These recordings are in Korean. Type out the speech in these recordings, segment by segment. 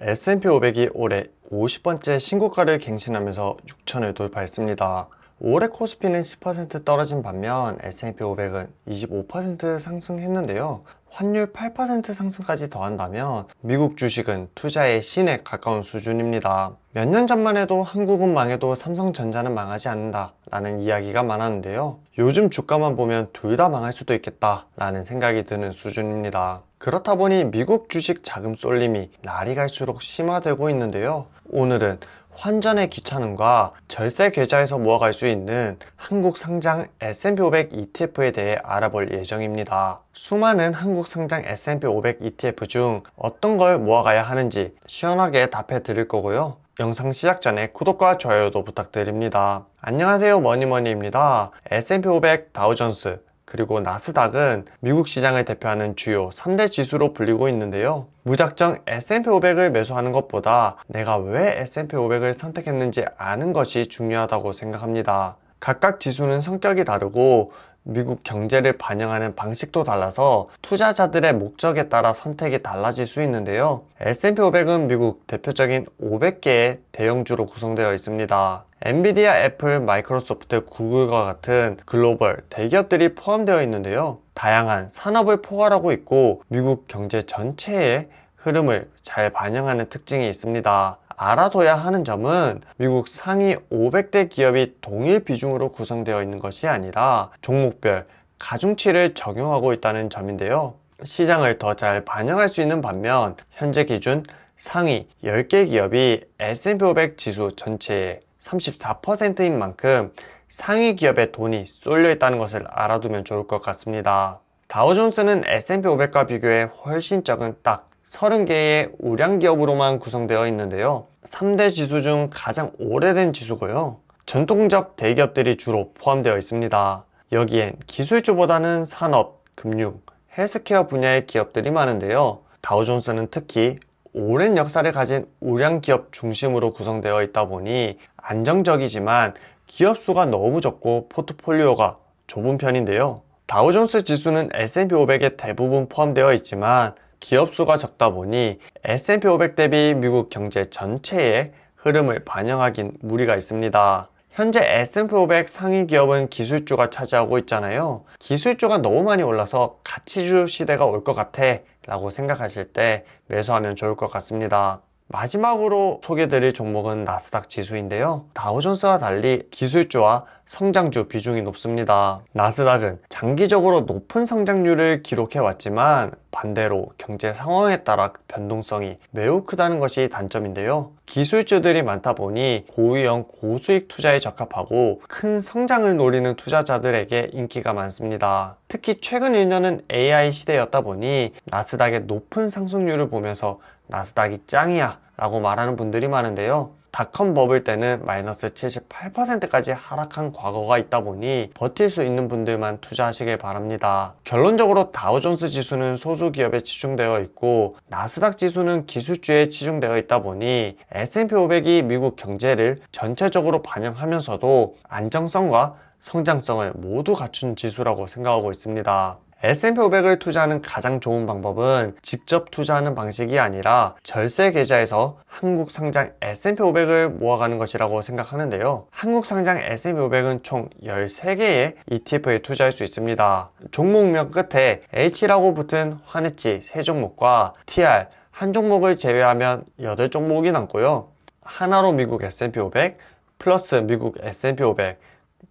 S&P 500이 올해 50번째 신고가를 갱신하면서 6천을 돌파했습니다. 올해 코스피는 10% 떨어진 반면 S&P 500은 25% 상승했는데요. 환율 8% 상승까지 더한다면 미국 주식은 투자의 신에 가까운 수준입니다. 몇 년 전만 해도 한국은 망해도 삼성전자는 망하지 않는다 라는 이야기가 많았는데요. 요즘 주가만 보면 둘 다 망할 수도 있겠다 라는 생각이 드는 수준입니다. 그렇다 보니 미국 주식 자금 쏠림이 날이 갈수록 심화되고 있는데요. 오늘은 환전의 귀찮음과 절세 계좌에서 모아갈 수 있는 한국 상장 S&P 500 ETF에 대해 알아볼 예정입니다. 수많은 한국 상장 S&P 500 ETF 중 어떤 걸 모아가야 하는지 시원하게 답해 드릴 거고요. 영상 시작 전에 구독과 좋아요도 부탁드립니다. 안녕하세요, 머니머니입니다. S&P 500 다우존스 그리고 나스닥은 미국 시장을 대표하는 주요 3대 지수로 불리고 있는데요. 무작정 S&P 500을 매수하는 것보다 내가 왜 S&P 500을 선택했는지 아는 것이 중요하다고 생각합니다. 각각 지수는 성격이 다르고 미국 경제를 반영하는 방식도 달라서 투자자들의 목적에 따라 선택이 달라질 수 있는데요. S&P 500은 미국 대표적인 500개의 대형주로 구성되어 있습니다. 엔비디아, 애플, 마이크로소프트, 구글과 같은 글로벌 대기업들이 포함되어 있는데요. 다양한 산업을 포괄하고 있고 미국 경제 전체의 흐름을 잘 반영하는 특징이 있습니다. 알아둬야 하는 점은 미국 상위 500대 기업이 동일 비중으로 구성되어 있는 것이 아니라 종목별 가중치를 적용하고 있다는 점인데요. 시장을 더 잘 반영할 수 있는 반면 현재 기준 상위 10개 기업이 S&P 500 지수 전체의 34%인 만큼 상위 기업에 돈이 쏠려 있다는 것을 알아두면 좋을 것 같습니다. 다우존스는 S&P 500과 비교해 훨씬 적은 딱 30개의 우량 기업으로만 구성되어 있는데요. 3대 지수 중 가장 오래된 지수고요. 전통적 대기업들이 주로 포함되어 있습니다. 여기엔 기술주보다는 산업, 금융, 헬스케어 분야의 기업들이 많은데요. 다우존스는 특히 오랜 역사를 가진 우량 기업 중심으로 구성되어 있다 보니 안정적이지만 기업 수가 너무 적고 포트폴리오가 좁은 편인데요. 다우존스 지수는 S&P 500에 대부분 포함되어 있지만 기업 수가 적다 보니 S&P 500 대비 미국 경제 전체의 흐름을 반영하긴 무리가 있습니다. 현재 S&P 500 상위 기업은 기술주가 차지하고 있잖아요. 기술주가 너무 많이 올라서 가치주 시대가 올 것 같아 라고 생각하실 때 매수하면 좋을 것 같습니다. 마지막으로 소개드릴 종목은 나스닥 지수인데요. 다우존스와 달리 기술주와 성장주 비중이 높습니다. 나스닥은 장기적으로 높은 성장률을 기록해왔지만 반대로 경제 상황에 따라 변동성이 매우 크다는 것이 단점인데요. 기술주들이 많다 보니 고위험 고수익 투자에 적합하고 큰 성장을 노리는 투자자들에게 인기가 많습니다. 특히 최근 1년은 AI 시대였다 보니 나스닥의 높은 상승률을 보면서 나스닥이 짱이야 라고 말하는 분들이 많은데요. 닷컴 버블 때는 마이너스 78%까지 하락한 과거가 있다 보니 버틸 수 있는 분들만 투자하시길 바랍니다. 결론적으로 다우존스 지수는 소수 기업에 치중되어 있고 나스닥 지수는 기술주에 치중되어 있다 보니 S&P 500이 미국 경제를 전체적으로 반영하면서도 안정성과 성장성을 모두 갖춘 지수라고 생각하고 있습니다. S&P 500을 투자하는 가장 좋은 방법은 직접 투자하는 방식이 아니라 절세 계좌에서 한국 상장 S&P 500을 모아가는 것이라고 생각하는데요. 한국 상장 S&P 500은 총 13개의 ETF에 투자할 수 있습니다. 종목명 끝에 H라고 붙은 환해지 3종목과 TR 한 종목을 제외하면 8종목이 남고요. 하나로 미국 S&P 500, 플러스 미국 S&P 500,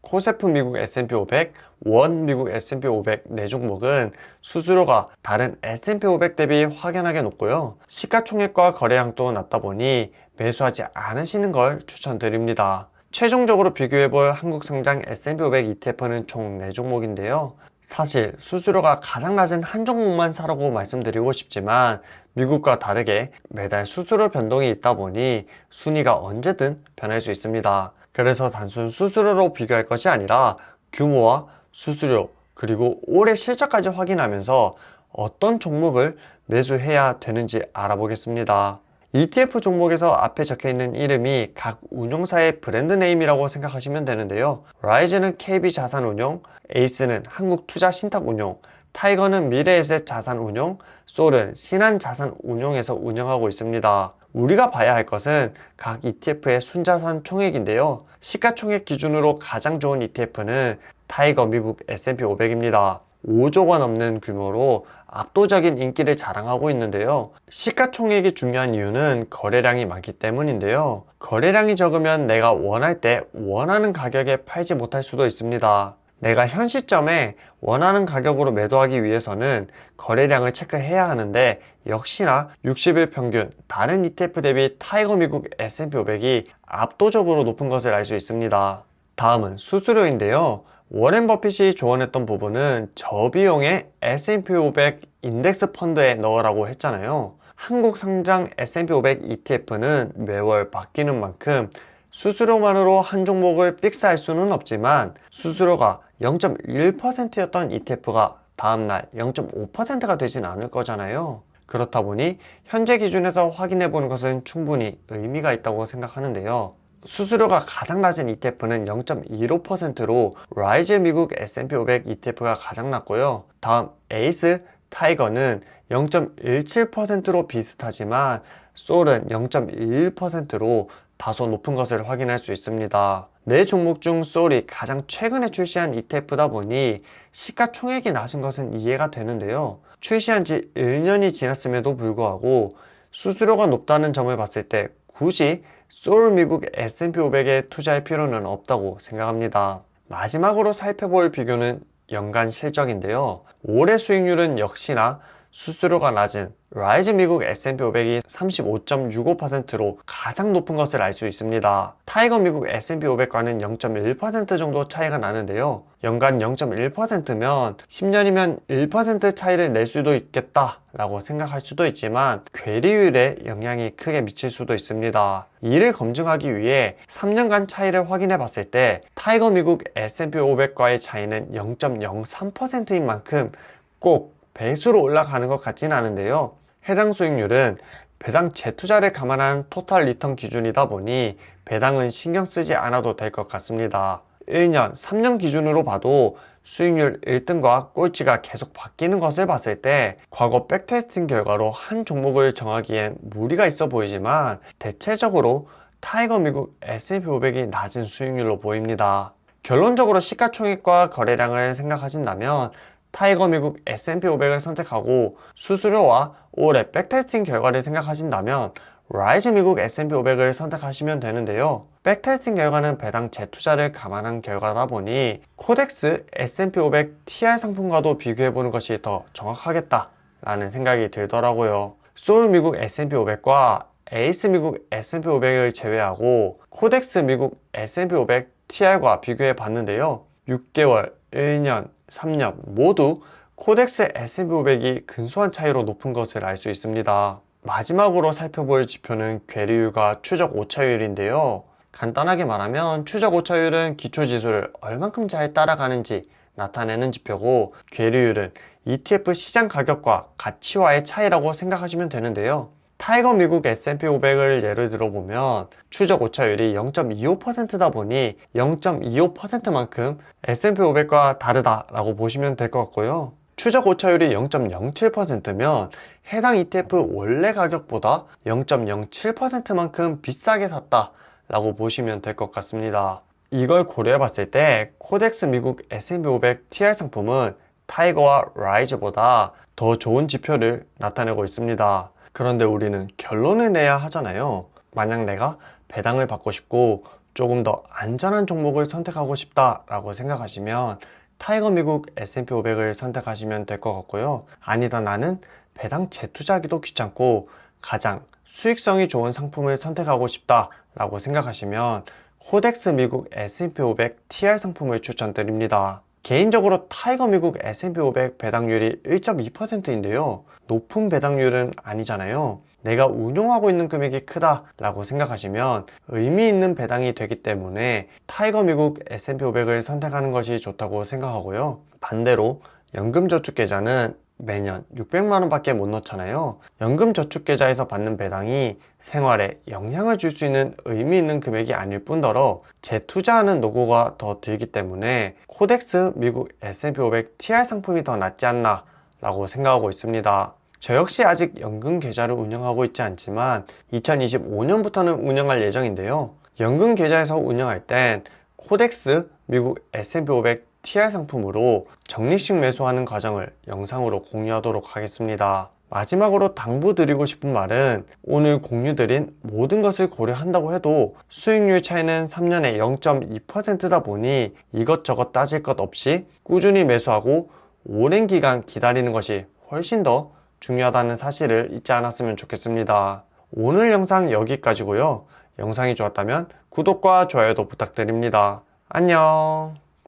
코세프 미국 S&P 500, 원 미국 S&P 500 4종목은 수수료가 다른 S&P 500 대비 확연하게 높고요. 시가총액과 거래량도 낮다 보니 매수하지 않으시는 걸 추천드립니다. 최종적으로 비교해볼 한국 상장 S&P 500 ETF는 총 4종목인데요. 사실 수수료가 가장 낮은 한 종목만 사라고 말씀드리고 싶지만 미국과 다르게 매달 수수료 변동이 있다 보니 순위가 언제든 변할 수 있습니다. 그래서 단순 수수료로 비교할 것이 아니라 규모와 수수료 그리고 올해 실적까지 확인하면서 어떤 종목을 매수해야 되는지 알아보겠습니다. ETF 종목에서 앞에 적혀있는 이름이 각 운용사의 브랜드 네임이라고 생각하시면 되는데요. 라이즈는 KB자산운용, 에이스는 한국투자신탁운용, 타이거는 미래에셋자산운용, 솔은 신한자산운용에서 운영하고 있습니다. 우리가 봐야 할 것은 각 ETF의 순자산 총액인데요. 시가총액 기준으로 가장 좋은 ETF는 타이거 미국 S&P 500입니다. 5조 원 넘는 규모로 압도적인 인기를 자랑하고 있는데요. 시가총액이 중요한 이유는 거래량이 많기 때문인데요. 거래량이 적으면 내가 원할 때 원하는 가격에 팔지 못할 수도 있습니다. 내가 현 시점에 원하는 가격으로 매도하기 위해서는 거래량을 체크해야 하는데, 역시나 60일 평균 다른 ETF 대비 타이거 미국 S&P 500이 압도적으로 높은 것을 알 수 있습니다. 다음은 수수료인데요. 워렌 버핏이 조언했던 부분은 저비용의 S&P 500 인덱스 펀드에 넣으라고 했잖아요. 한국 상장 S&P 500 ETF는 매월 바뀌는 만큼 수수료만으로 한 종목을 픽스할 수는 없지만, 수수료가 0.1%였던 ETF가 다음날 0.5%가 되진 않을 거잖아요. 그렇다 보니 현재 기준에서 확인해 보는 것은 충분히 의미가 있다고 생각하는데요. 수수료가 가장 낮은 ETF는 0.15%로 라이즈 미국 S&P 500 ETF가 가장 낮고요. 다음 에이스 타이거는 0.17%로 비슷하지만 솔은 0.11%로 다소 높은 것을 확인할 수 있습니다. 네 종목 중 솔이 가장 최근에 출시한 ETF다 보니 시가총액이 낮은 것은 이해가 되는데요. 출시한 지 1년이 지났음에도 불구하고 수수료가 높다는 점을 봤을 때 굳이 솔 미국 S&P 500에 투자할 필요는 없다고 생각합니다. 마지막으로 살펴볼 비교는 연간 실적인데요. 올해 수익률은 역시나 수수료가 낮은 라이즈 미국 S&P 500이 35.65%로 가장 높은 것을 알 수 있습니다. 타이거 미국 S&P 500과는 0.1% 정도 차이가 나는데요. 연간 0.1%면 10년이면 1% 차이를 낼 수도 있겠다 라고 생각할 수도 있지만, 괴리율에 영향이 크게 미칠 수도 있습니다. 이를 검증하기 위해 3년간 차이를 확인해 봤을 때 타이거 미국 S&P 500과의 차이는 0.03%인 만큼 꼭 배수로 올라가는 것 같진 않은데요. 해당 수익률은 배당 재투자를 감안한 토탈 리턴 기준이다 보니 배당은 신경 쓰지 않아도 될 것 같습니다. 1년, 3년 기준으로 봐도 수익률 1등과 꼴찌가 계속 바뀌는 것을 봤을 때 과거 백테스팅 결과로 한 종목을 정하기엔 무리가 있어 보이지만, 대체적으로 타이거 미국 S&P 500이 낮은 수익률로 보입니다. 결론적으로 시가총액과 거래량을 생각하신다면 타이거 미국 S&P 500을 선택하고, 수수료와 올해 백테스팅 결과를 생각하신다면 라이즈 미국 S&P 500을 선택하시면 되는데요. 백테스팅 결과는 배당 재투자를 감안한 결과다 보니 코덱스 S&P 500 TR 상품과도 비교해보는 것이 더 정확하겠다라는 생각이 들더라고요. 솔 미국 S&P 500과 에이스 미국 S&P 500을 제외하고 코덱스 미국 S&P 500 TR과 비교해 봤는데요. 6개월, 1년, 3년 모두 코덱스 S&P 500이 근소한 차이로 높은 것을 알 수 있습니다. 마지막으로 살펴볼 지표는 괴리율과 추적 오차율인데요. 간단하게 말하면 추적 오차율은 기초지수를 얼만큼 잘 따라가는지 나타내는 지표고, 괴리율은 ETF 시장 가격과 가치와의 차이라고 생각하시면 되는데요. 타이거 미국 S&P 500을 예를 들어보면 추적 오차율이 0.25%다 보니 0.25%만큼 S&P 500과 다르다라고 보시면 될 것 같고요. 추적 오차율이 0.07%면 해당 ETF 원래 가격보다 0.07%만큼 비싸게 샀다라고 보시면 될 것 같습니다. 이걸 고려해 봤을 때 코덱스 미국 S&P 500 TR 상품은 타이거와 라이즈보다 더 좋은 지표를 나타내고 있습니다. 그런데 우리는 결론을 내야 하잖아요. 만약 내가 배당을 받고 싶고 조금 더 안전한 종목을 선택하고 싶다라고 생각하시면 타이거 미국 S&P 500을 선택하시면 될 것 같고요. 아니다, 나는 배당 재투자하기도 귀찮고 가장 수익성이 좋은 상품을 선택하고 싶다라고 생각하시면 코덱스 미국 S&P 500 TR 상품을 추천드립니다. 개인적으로 타이거 미국 S&P 500 배당률이 1.2%인데요. 높은 배당률은 아니잖아요. 내가 운용하고 있는 금액이 크다라고 생각하시면 의미 있는 배당이 되기 때문에 타이거 미국 S&P 500을 선택하는 것이 좋다고 생각하고요. 반대로 연금저축계좌는 매년 600만 원밖에 못 넣잖아요. 연금저축계좌에서 받는 배당이 생활에 영향을 줄 수 있는 의미 있는 금액이 아닐 뿐더러 재투자하는 노고가 더 들기 때문에 코덱스 미국 S&P 500 TR 상품이 더 낫지 않나 라고 생각하고 있습니다. 저 역시 아직 연금 계좌를 운영하고 있지 않지만 2025년부터는 운영할 예정인데요. 연금 계좌에서 운영할 땐 코덱스 미국 S&P 500 TR 상품으로 적립식 매수하는 과정을 영상으로 공유하도록 하겠습니다. 마지막으로 당부드리고 싶은 말은 오늘 공유드린 모든 것을 고려한다고 해도 수익률 차이는 3년에 0.2%다 보니 이것저것 따질 것 없이 꾸준히 매수하고 오랜 기간 기다리는 것이 훨씬 더 중요하다는 사실을 잊지 않았으면 좋겠습니다. 오늘 영상 여기까지고요. 영상이 좋았다면 구독과 좋아요도 부탁드립니다. 안녕.